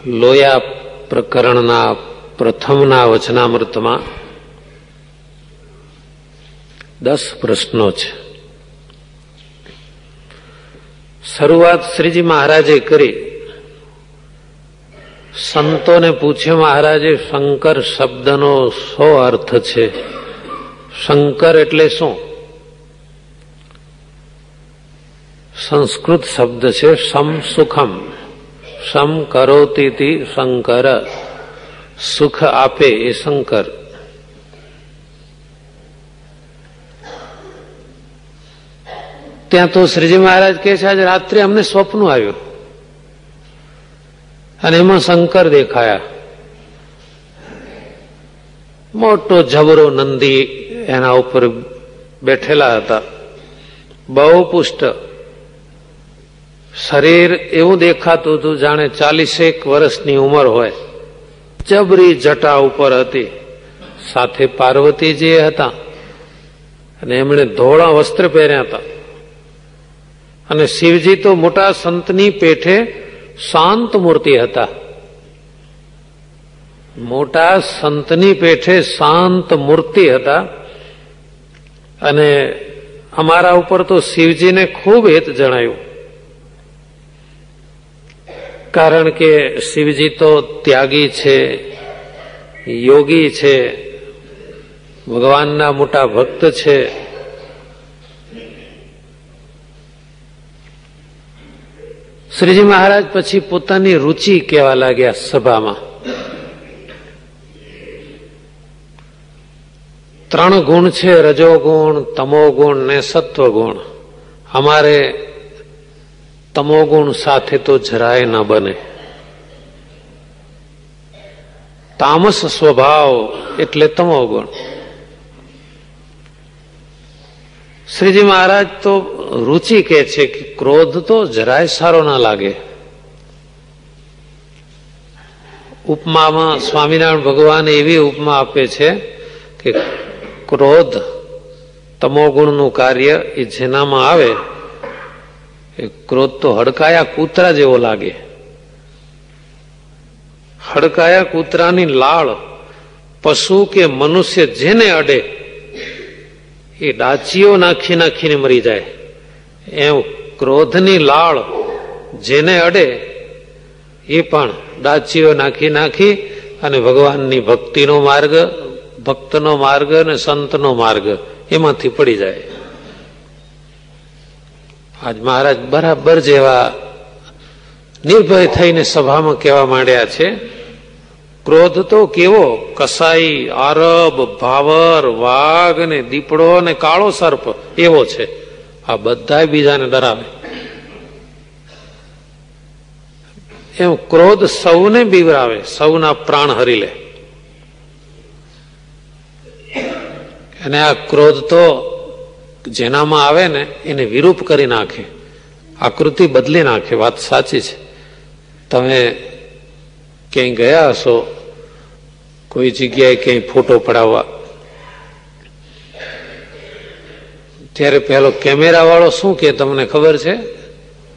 લોયા પ્રકરણના પ્રથમના વચનામૃતમાં 10 પ્રશ્નો છે. શરૂઆત શ્રીજી મહારાજે કરી. સંતોને પૂછે મહારાજે, શંકર શબ્દનો શો અર્થ છે? શંકર એટલે શું? સંસ્કૃત શબ્દ છે શમ સુખમ. શમ કરોતી શંકર, સુખ આપે એ શંકર. ત્યાં તો શ્રીજી મહારાજ કહે છે, આજે રાત્રે અમને સ્વપ્ન આવ્યું અને એમાં શંકર દેખાયા. મોટો જબરો નંદી એના ઉપર બેઠેલા હતા, બહુ પુષ્ટ શરીર. એવું દેખાતું હતું જાણે 40 વર્ષની ઉંમર હોય. જબરી જટા ઉપર હતી. સાથે પાર્વતીજી હતા અને એમણે ધોળા વસ્ત્ર પહેર્યા હતા. અને શિવજી તો મોટા સંતની પેઠે શાંત મૂર્તિ હતા. મોટા સંતની પેઠે શાંત મૂર્તિ હતા. અને અમારા ઉપર તો શિવજીને ખૂબ હેત જણાયું, કારણ કે શિવજી તો ત્યાગી છે, યોગી છે, ભગવાનના મોટા ભક્ત છે. શ્રીજી મહારાજ પછી પોતાની રુચિ કહેવા લાગ્યા સભામાં. 3 ગુણ છે, રજોગુણ, તમોગુણ ને સત્વગુણ. અમારે તમોગુણ સાથે તો જરાય ન બને. તામસ સ્વભાવ એટલે તમોગુણ. શ્રીજી મહારાજ તો રુચિ કહે છે કે ક્રોધ તો જરાય સારો ના લાગે. ઉપમામાં સ્વામિનારાયણ ભગવાન એવી ઉપમા આપે છે કે ક્રોધ તમોગુણનું કાર્ય એ જેનામાં આવે, એ ક્રોધ તો હડકાયા કૂતરા જેવો લાગે. હડકાયા કૂતરાની લાળ પશુ કે મનુષ્ય જેને અડે એ ડાચીઓ નાખી નાખીને મરી જાય. એમ ક્રોધની લાળ જેને અડે એ પણ ડાચીઓ નાખી નાખી અને ભગવાનની ભક્તિનો માર્ગ, ભક્તનો માર્ગ અને સંતનો માર્ગ એમાંથી પડી જાય. આજ મહારાજ બરાબર જેવા નિર્ભય થઈને સભામાં કહેવા માંડ્યા છે, ક્રોધ તો કેવો કસાઈ, આરબ, ભાવર, વાઘ ને દીપડો ને કાળો સર્પ એવો છે. આ બધા બીજાને ડરાવે. એમ ક્રોધ સૌને બીવરાવે, સૌના પ્રાણ હરી લે. અને આ ક્રોધ તો જેનામાં આવે ને એને વિરૂપ કરી નાખે, આકૃતિ બદલી નાખે. વાત સાચી છે. તમે ક્યાંય ગયા હશો, કોઈ જગ્યાએ ક્યાંય ફોટો પડાવવા, ત્યારે પેલો કેમેરા વાળો શું કે તમને ખબર છે?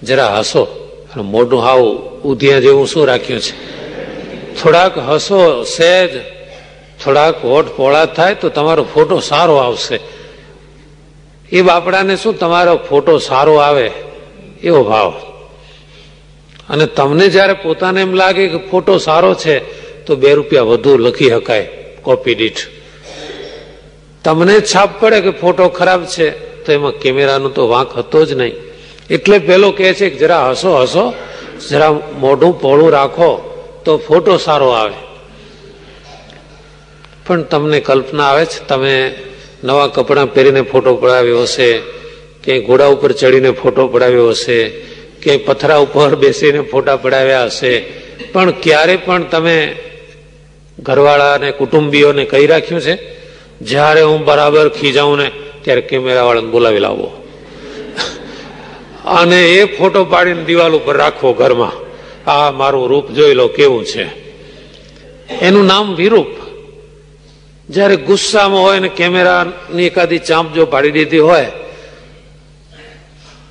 જરા હસો. મોઢું હાવ ઉધિયા જેવું શું રાખ્યું છે? થોડાક હસો, સહેજ થોડાક હોઠ પોળા થાય તો તમારો ફોટો સારો આવશે. એ બાપડાને શું તમારો ફોટો સારો આવે એવો ભાવ. અને તમને જયારે પોતાને એમ લાગે કે ફોટો સારો છે તો 2 રૂપિયા વધુ લખી શકાય કોપી દીઠ. તમને છાપ પડે કે ફોટો ખરાબ છે તો એમાં કેમેરાનો તો વાંક હતો જ નહીં. એટલે પેલો કહે છે કે જરા હસો હસો, જરા મોઢું પહોળું રાખો તો ફોટો સારો આવે. પણ તમને કલ્પના આવે છે, તમે નવા કપડાં પહેરીને ફોટો પડાવ્યો હશે, ક્યાંય ઘોડા ઉપર ચડીને ફોટો પડાવ્યો હશે, ક્યાંય પથરા ઉપર બેસીને ફોટા પડાવ્યા હશે, પણ ક્યારે પણ તમે ઘરવાળા અને કુટુંબીઓને કહી રાખ્યું છે, જ્યારે હું બરાબર ખીજાઉં ને ત્યારે કેમેરા વાળાને બોલાવી લાવો અને એ ફોટો પાડીને દિવાલ ઉપર રાખવો ઘરમાં. આ મારું રૂપ જોઈ લો કેવું છે. એનું નામ વિરૂપ. જયારે ગુસ્સામાં હોય ને કેમેરાની એકાદી ચાંપ જો પાડી દીધી હોય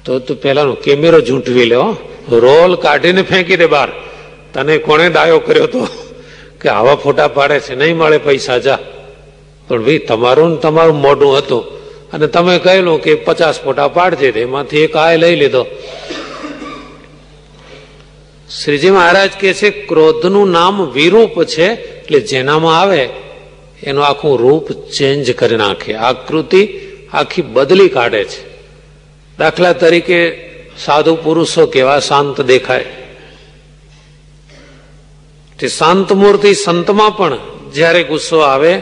તો પેલાનો કેમેરો ઝૂંટવી લે, રોલ કાઢીને ફેંકી દે બહાર. તને કોણે ડાયો કર્યો તો કે આવા ફોટા પાડે છે, નહીં મળે પૈસા, જા. પણ ભાઈ તમારું ને તમારું મોઢું હતું અને તમે કહેલું કે 50 ફોટા પાડજે, એમાંથી એક આ લઈ લીધો. શ્રીજી મહારાજ કે છે ક્રોધનું નામ વિરૂપ છે, એટલે જેનામાં આવે એનું આખું રૂપ ચેન્જ કરી નાખે, આકૃતિ આખી બદલી કાઢે છે. દાખલા તરીકે સાધુ પુરુષો કેવા શાંત દેખાય, તે શાંત મૂર્તિ સંતમાં પણ જ્યારે ગુસ્સો આવે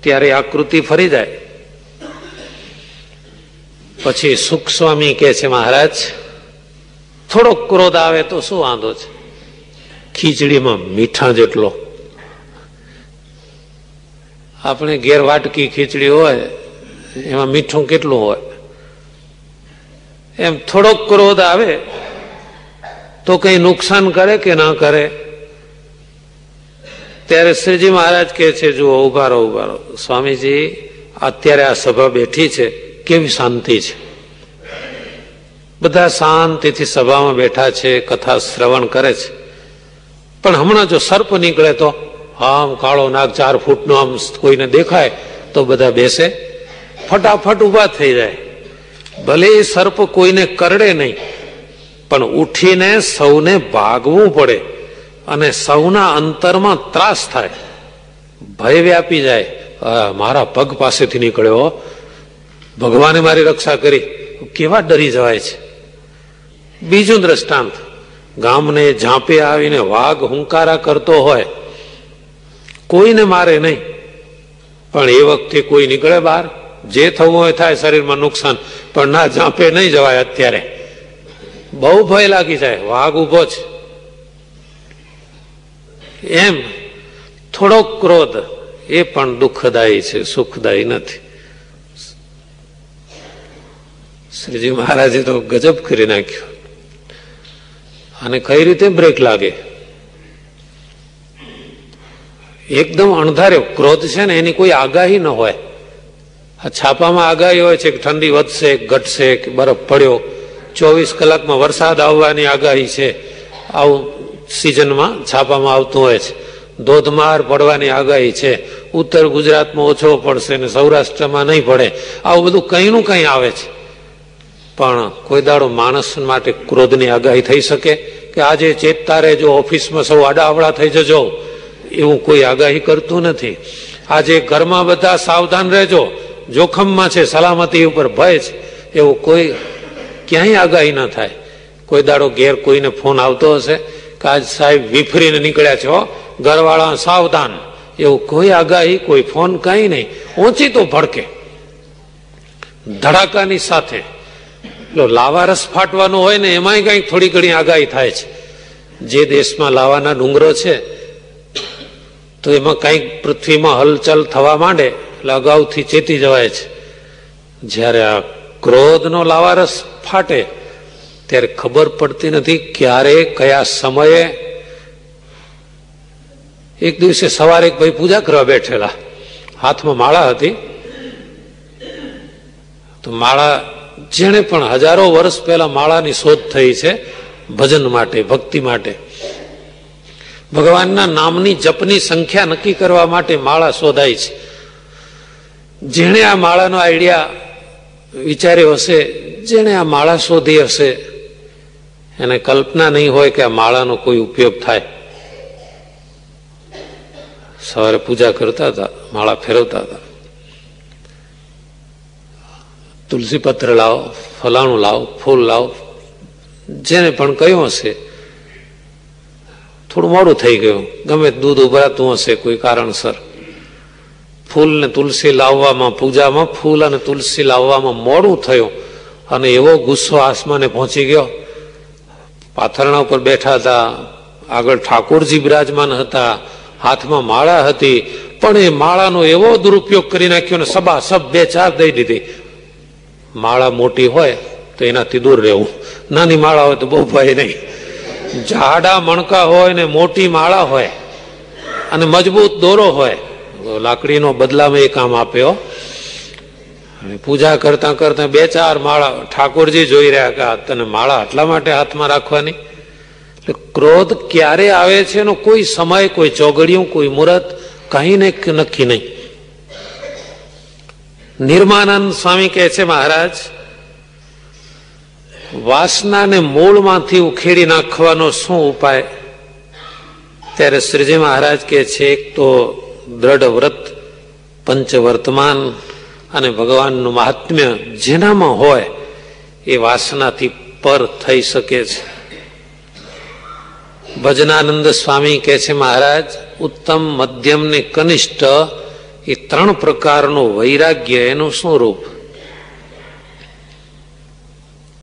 ત્યારે આકૃતિ ફરી જાય. પછી સુખ સ્વામી કે છે મહારાજ થોડોક ક્રોધ આવે તો શું વાંધો છે, ખીચડીમાં મીઠા જેટલો. આપણે ઘેર વાટકી ખીચડી હોય એમાં મીઠું કેટલું હોય, એમ થોડોક ક્રોધ આવે તો કઈ નુકસાન કરે કે ના કરે. ત્યારે શ્રીજી મહારાજ કહે છે જુઓ, ઉભા રહો ઉભા રહો, સ્વામીજી અત્યારે આ સભા બેઠી છે, કેવી શાંતિ છે, બધા શાંતિથી સભામાં બેઠા છે, કથા શ્રવણ કરે છે. પણ હમણાં જો સર્પ નીકળે તો આમ કાળો નાગ 4 ફૂટનો આમ કોઈને દેખાય તો બધા બેસે, ફટાફટ ઉભા થઈ જાય. ભલે એ સર્પ કોઈને કરડે નહીં, પણ ઉઠીને સૌને ભાગવું પડે અને સૌના અંતરમાં ત્રાસ થાય, ભય વ્યાપી જાય. મારા પગ પાસેથી નીકળ્યો, ભગવાને મારી રક્ષા કરી, કેવા ડરી જવાય છે. બીજું દ્રષ્ટાંત, ગામને ઝાંપે આવીને વાઘ હુંકારા કરતો હોય, કોઈને મારે નહીં, પણ એ વખતે કોઈ નીકળે બહાર, જે થવું હોય થાય, શરીરમાં નુકસાન, પણ ના, ઝાંપે નહીં જવાય. અત્યારે બહુ ભય લાગી જાય, વાઘ ઉભો છે. એમ થોડો ક્રોધ એ પણ દુઃખદાયી છે, સુખદાયી નથી. શ્રીજી મહારાજે તો ગજબ કરી નાખ્યો. અને કઈ રીતે બ્રેક લાગે, એકદમ અણધારે ક્રોધ છે ને, એની કોઈ આગાહી ન હોય. આ છાપામાં આગાહી હોય છે કે ઠંડી વધશે, ઘટશે, કે બરફ પડ્યો, 24 કલાકમાં વરસાદ આવવાની આગાહી છે, આવું સિઝનમાં છાપામાં આવતું હોય છે. ધોધમાર પડવાની આગાહી છે, ઉત્તર ગુજરાતમાં ઓછો પડશે ને સૌરાષ્ટ્રમાં નહીં પડે, આવું બધું કઈનું કઈ આવે છે. પણ કોઈ દાડો માણસ માટે ક્રોધની આગાહી થઈ શકે કે આજે ચેતતા રહેજો, ઓફિસમાં સૌ આડાવડા થઈ જજો, એવું કોઈ આગાહી કરતું નથી. આજે ઘરમાં બધા સાવધાન રહેજો, જોખમમાં છે, સલામતી ઉપર ભય છે, એવું કોઈ ક્યાંય આગાહી ન થાય. કોઈ દાડો ઘેર કોઈને ફોન આવતો હશે કે આજ સાહેબ વિફરીને નીકળ્યા છો, ઘરવાળા સાવધાન, એવું કોઈ આગાહી, કોઈ ફોન, કઈ નહીં. ઊંચી તો ભડકે ધડાકાની સાથે. લાવા રસ ફાટવાનો હોય ને એમાંય કઈક થોડી ઘણી આગાહી થાય છે. જે દેશમાં લાવાના ડુંગરો છે તો એમાં કઈક પૃથ્વીમાં હલચલ થવા માંડે એટલે અગાઉથી ચેતી જવાય છે. જ્યારે આ ક્રોધનો લાવારસ ફાટે ત્યારે ખબર પડતી નથી ક્યારે, કયા સમયે. એક દિવસે સવારે એક ભાઈ પૂજા કરવા બેઠેલા, હાથમાં માળા હતી. તો માળા, જેને પણ હજારો વર્ષ પહેલા માળાની શોધ થઈ છે ભજન માટે, ભક્તિ માટે, ભગવાનના નામની જપની સંખ્યા નક્કી કરવા માટે માળા શોધાઈ છે. જેણે આ માળાનો આઈડિયા વિચાર્યો હશે, જેણે આ માળા શોધી હશે, એને કલ્પના નહીં હોય કે આ માળાનો કોઈ ઉપયોગ થાય. સવારે પૂજા કરતા હતા, માળા ફેરવતા હતા. તુલસી પત્ર લાવો, ફલાણું લાવો, ફૂલ લાવો, જેને પણ કહ્યું હશે. થોડું મોડું થઈ ગયું, ગમે દૂધ ઉભરાતું હશે કોઈ કારણસર. ફૂલ ને તુલસી લાવવામાં, પૂજામાં ફૂલ અને તુલસી લાવવામાં મોડું થયું અને એવો ગુસ્સો આસમાને પહોંચી ગયો. પાથરણા ઉપર બેઠા હતા, આગળ ઠાકોરજી બિરાજમાન હતા, હાથમાં માળા હતી, પણ એ માળાનો એવો દુરુપયોગ કરી નાખ્યો ને સબા સબ 2-4 દઈ દીધી. માળા મોટી હોય તો એનાથી દૂર રહેવું, નાની માળા હોય તો બહુ ભય નહીં. જાડા મણકા હોય ને મોટી માળા હોય અને મજબૂત દોરો હોય, લાકડીનો બદલામાં એ કામ આપ્યો. પૂજા કરતા કરતા 2-4 માળા ઠાકોરજી જોઈ રહ્યા કે તને માળા આટલા માટે હાથમાં રાખવાની, એટલે ક્રોધ ક્યારે આવે છે એનો કોઈ સમય, કોઈ ચોઘડિયું, કોઈ મુહૂર્ત કઈ ને નક્કી નહીં. નિર્માનંદ સ્વામી કહે છે, મહારાજ વાસનાને મૂળમાંથી ઉખેડી નાખવાનો શું ઉપાય? ત્યારે શ્રીજી મહારાજ કહે છે, એક તો દ્રઢ વ્રત, પંચવર્તમાન અને ભગવાનનું મહાત્મ્ય જેનામાં હોય એ વાસનાથી પર થઈ શકે છે. ભજનાનંદ સ્વામી કહે છે, મહારાજ ઉત્તમ, મધ્યમ ને કનિષ્ઠ એ ત્રણ પ્રકારનું વૈરાગ્ય એનું શું રૂપ?